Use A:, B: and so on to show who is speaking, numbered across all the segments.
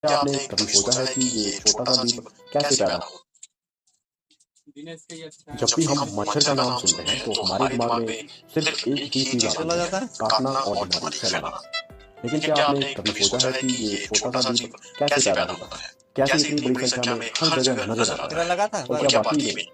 A: क्या आपने कभी सोचा है कि ये छोटा-सा जीव कैसे पैदा हुआ? जब भी हम मच्छर का नाम सुनते हैं, तो हमारे दिमाग में सिर्फ एक ही चीज़ आती
B: चला
A: है,
B: जाता है?
A: काटना और बीमारी फैलाना। लेकिन क्या आपने कभी सोचा है कि ये छोटा-सा जीव कैसे पैदा होता है? कैसे इतनी बड़ी संख्या में हर जगह नज़र आता
B: तेरा
A: है?
B: लगा था
A: और क्या
B: बस।
A: वाक़ई में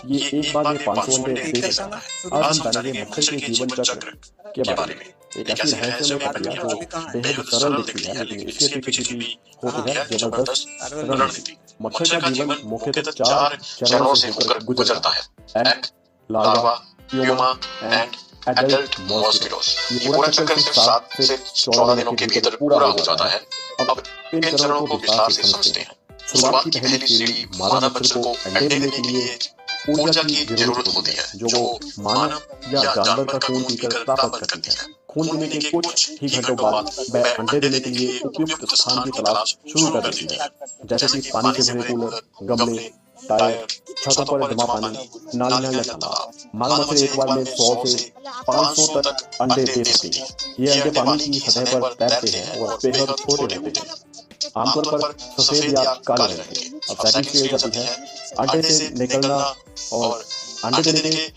A: ये एक बार में 500 अंडे दे
B: ठीक है
A: सकता
B: साला,
A: है?
B: शुरू
A: आज
B: कर।
A: हम जानेंगे मच्छर के जीवन चक्र के बारे में। एक ऐसी रहस्यमय प्रक्रिया जो
B: अभी कहाँ है?
A: बेहद सरल दिखती है, लेकिन इसके पीछे छिपी होती
B: कहाँ?
A: है ज़बरदस्त
B: अरवल में।
A: रणनीति। मच्छर का जीवन मुख्यतः 4 चरणों से होकर गुजरता है। Egg, larva, Puma and adult mosquitoes. ये पूरा चक्कर सिर्फ 7 से 14 दिनों के भीतर पूरा हो जाता है। अब इन चरणों को विस्तार से समझते हैं। शुरुआत की पहली सीढ़ी मादा मच्छर को अंडे देने के लिए ऊर्जा की जरूरत होती है, जो वो मानव या जानवर का खून पीकर प्राप्त करती है। खून पीने के कुछ ही घंटों बाद वह अंडे देने के लिए उपयुक्त स्थान की तलाश शुरू कर देती है, जैसे कि पानी से भरे कूलर, गमले, टायर, छतों पर जमा पानी, नालियां या तालाब। मादा मच्छर एक बार में 100 से 500 तक अंडे दे सकती है। ये अंडे पानी की सतह पर तैरते हैं और बेहद छोटे होते हैं, आमतौर पर सफेद या काले रंग के। अब सेकंड स्टेज आती है अंडे से निकलना, और अंडे देने के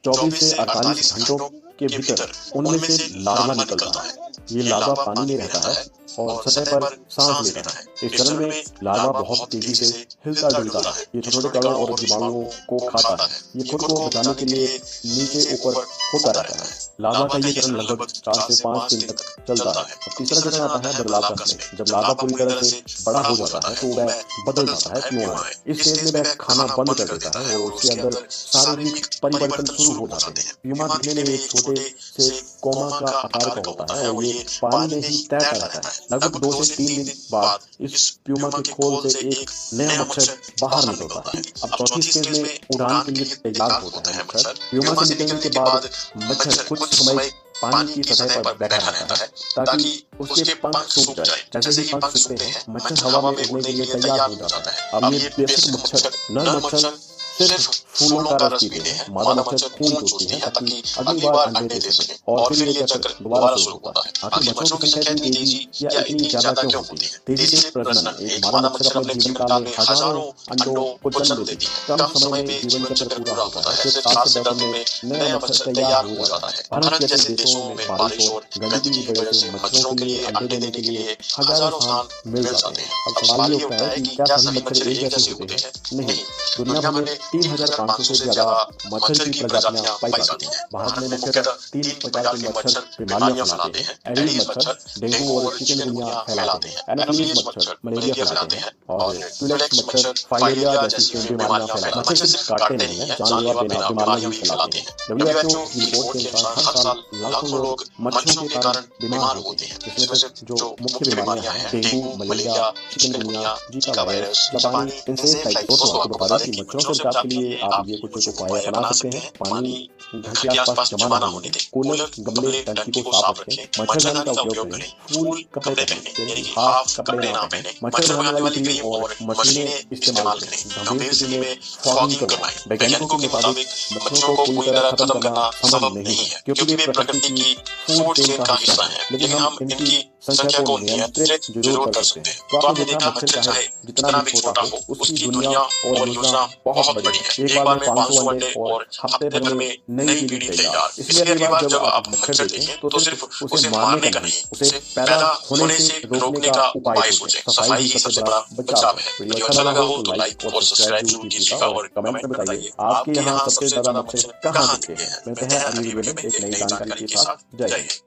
A: 24 से 48 घंटों के भीतर उनमें से लार्वा निकलता है। ये लार्वा पानी में रहता है और सतह पर सांस लेता है। इस चरण में लार्वा बहुत तेजी से हिलता डुलता है। ये छोटे छोटे कणों और जीवाणुओं को खाता है। ये खुद को बचाने के लिए नीचे ऊपर होता रहता है। लार्वा का ये चरण लगभग 4 से 5 दिन तक चलता है। अब तीसरा चरण आता है बदलाव का समय। जब लार्वा पूरी तरह से बड़ा हो जाता है, तो वह बदल जाता है प्यूमा। इस स्टेज में वह खाना बंद कर देता है और उसके अंदर शारीरिक परिवर्तन शुरू हो जाते हैं। प्यूमा दिखने में एक छोटे से कोमा का आकार का होता है और ये पानी में ही तैरता रहता है। लगभग 2 से 3 दिन बाद इस प्यूमा के खोल से एक नया मच्छर बाहर निकलता है। अब चौथी स्टेज में उड़ान के लिए तैयार होता है मच्छर। प्यूमा से निकलने के बाद मच्छर कुछ समय पानी की सतह पर बैठा रहता है, ताकि उसके पंख सूख जाए। जैसे ही पंख सूखते हैं, मच्छर हवा में उड़ने के लिए तैयार हो जाता है। अब ये बेसिक मच्छर, नर मच्छर सिर्फ फूलों का रस पीते हैं। मादा मच्छर खून चूसती है ताकि अगली बार अंडे दे सके, और फिर ये चक्र दोबारा शुरू होता है। आखिर मच्छरों की संख्या इतनी तेजी या इतनी ज्यादा क्यों होती है? तेजी से प्रजनन। एक मादा मच्छर अपने जीवन काल में हजारों अंडों को जन्म देती है। कम समय में जीवन चक्र पूरा होता है। सिर्फ 7 से 10 दिन में नया मच्छर तैयार हो जाता है। भारत जैसे देशों में बारिश और गंदगी की वजह से मच्छरों के लिए अंडे देने के लिए हजारों स्थान मिल जाते हैं। अब सवाल ये उठता है कि क्या सभी मच्छर एक जैसे होते हैं? नहीं। दुनिया भर में 3500 से ज्यादा मच्छर की प्रजातियां पाई जाती हैं। भारत में मुख्यतः 3 प्रकार के मच्छर बीमारियां फैलाते हैं। एडीज मच्छर डेंगू और चिकनगुनिया फैलाते हैं। एनाफिलीज मच्छर मलेरिया फैलाते हैं, और क्यूलेक्स मच्छर फाइलेरिया जैसी बीमारियां फैलाते हैं। मच्छर सिर्फ काटते नहीं हैं, जानलेवा बीमारियां भी फैलाते हैं। WHO की रिपोर्ट के अनुसार हर साल लाखों लोग मच्छरों के कारण बीमार होते हैं। इसमें से जो मुख्य बीमारियां हैं, dengue, malaria, chikungunya, Zika virus, जापानी इंसेक्टिसाइड। दोस्तों, आपको बता दें कि मच्छरों से बचाव के लिए आप ये कुछ उपाय अपना सकते हैं। पानी घर के आसपास जमा ना होने दें। कूलर, गमले, टंकी को साफ रखें। मच्छरदानी का उपयोग करें। फूल कपड़े पहनें, यानी कि हाफ कपड़े ना पहनें। मच्छर भगाने वाली क्रीम और मशीनें इस्तेमाल करें। गंभीर स्थिति में फॉगिंग करवाएं। वैज्ञानिकों के मुताबिक मच्छरों को पूरी तरह खत्म करना संभव नहीं है, क्योंकि वे प्रकृति की फूड चेन का हिस्सा है। लेकिन हम इनकी संख्या को नियंत्रित जरूर कर सकते हैं। तो आपने देखा, मच्छर चाहे जितना भी छोटा हो, उसकी दुनिया और योजना बहुत बड़ी है। एक बार में 500 अंडे और हफ्ते भर में नई पीढ़ी तैयार। इसलिए अगली बार जब आप मच्छर देखें, तो सिर्फ उसे मारने का नहीं, उसे पैदा होने से रोकने का उपाय सोचें। सफाई ही सबसे बड़ा बचाव है। वीडियो अच्छा लगा हो तो लाइक और सब्सक्राइब जरूर कीजिएगा, और कमेंट में बताइए आपके यहाँ सबसे ज्यादा मच्छर कहाँ दिखते हैं। मिलते हैं अगली वीडियो में एक नई जानकारी के साथ। जय हिंद।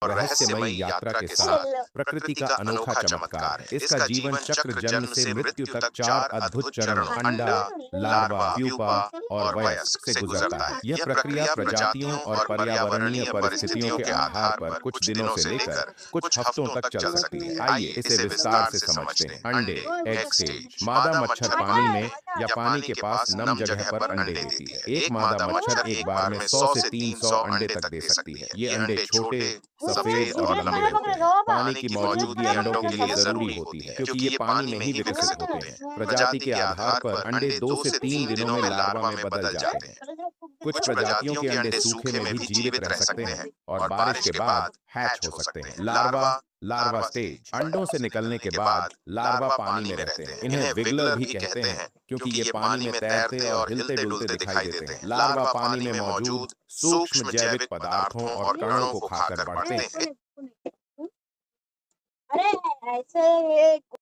C: और रहस्यमयी यात्रा के साथ प्रकृति का अनोखा चमत्कार है। इसका जीवन चक्र जन्म से मृत्यु तक 4 अद्भुत चरणों अंडा, लार्वा, प्यूपा और वयस्क से गुजरता है। यह प्रक्रिया प्रजातियों और पर्यावरणीय परिस्थितियों के आधार पर कुछ दिनों से लेकर कुछ हफ्तों तक चल सकती है। आइए इसे विस्तार से समझते हैं। अंडे, एग स्टेज। मादा मच्छर पानी में या पानी के पास नम जगह पर अंडे देती है। एक मादा मच्छर एक बार में 100 से 300 अंडे तक दे सकती है। ये अंडे छोटे, सफेद और लंबे होते हैं। पानी की मौजूदगी अंडों के लिए जरूरी होती है, क्योंकि ये पानी में ही विकसित होते हैं। प्रजाति के आधार पर अंडे 2 से 3 दिनों में लार्वा में बदल जाते हैं। कुछ प्रजातियों के अंडे सूखे में भी जीवित रह सकते हैं और बारिश के बाद हैच हो सकते हैं। Larva larva stage. अंडों से निकलने के बाद लार्वा पानी में रहते हैं। इन्हें विगलर भी कहते हैं क्योंकि ये पानी में तैरते और हिलते डुलते दिखाई देते हैं। लार्वा पानी में मौजूद सूक्ष्म जैविक पदार्थों और कणों को खाकर बढ़ते हैं।
B: अरे ऐसे